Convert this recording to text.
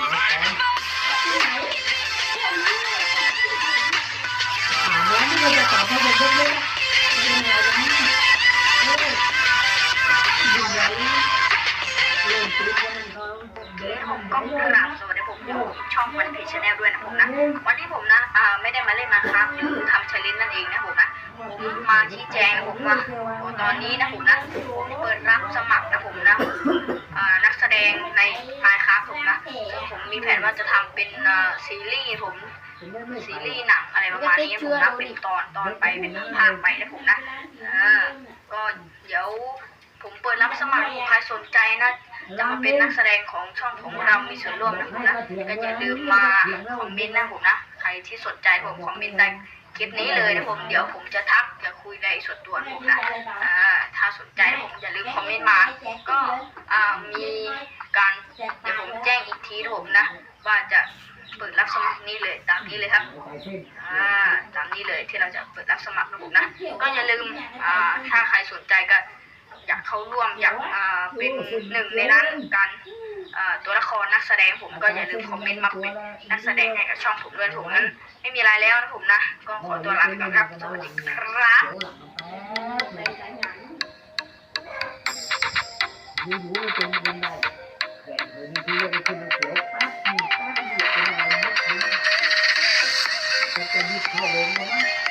ผมก็กราบสวัสดีผมช่องวันพีชแนลด้วยนะผมนะวันนี้ผมนะไม่ได้มาเล่นมาครับหรือทำเชลเลนนั่นเองนะผมนะผมมาชี้แจงผมว่าตอนนี้นะผมนะผมเปิดรับสมัครนะผมนะนักแสดงในไมค์ครับผมนะผมมีแผนว่าจะทำเป็นซีรีส์ผมซีรีส์หนังอะไรประมาณนี้ผมนะเป็นตอนไปเป็นภาคไปนะผมนะก็เดี๋ยวผมเปิดรับสมัครใครสนใจนะจะมาเป็นนักแสดงของช่องของเรามีส่วนร่วมนะผมนะก็อย่าลืมมาคอมเมนต์นะผมนะใครที่สนใจผมคอมเมนต์ใต้คลิปนี้เลยนะผมเดี๋ยวผมจะทักจะคุยในส่วนตัวผมนะถ้าสนใจผมอย่าลืมคอมเมนต์มาก็มีการเดี๋ยวผมแจ้งอีกทีนะผมนะว่าจะเปิดรับสมัครนี้เลยตามนี้เลยครับตามนี้เลยที่เราจะเปิดรับสมัครนะผมนะก็อย่าลืมถ้าใครสนใจก็อยากเข้าร่วมอยากเป็นหนึ่งในนั้นกันตัวละครนักแสดงผมก็อย่าลืมคอมเมนต์มาเป็นนักแสดงให้กับช่องผมด้วยผมนั้นไม่มีอะไรแล้วนะผมนะก็ขอตัวลาไปก่อนครับสวัสดีครับอยู่ๆเป็นยังไงแต่บางทีเราไปขึ้นมาเสียวปั๊บนี่ปั๊บนี่เป็นอะไรไม่รู้จะยึดเข้าลงนะ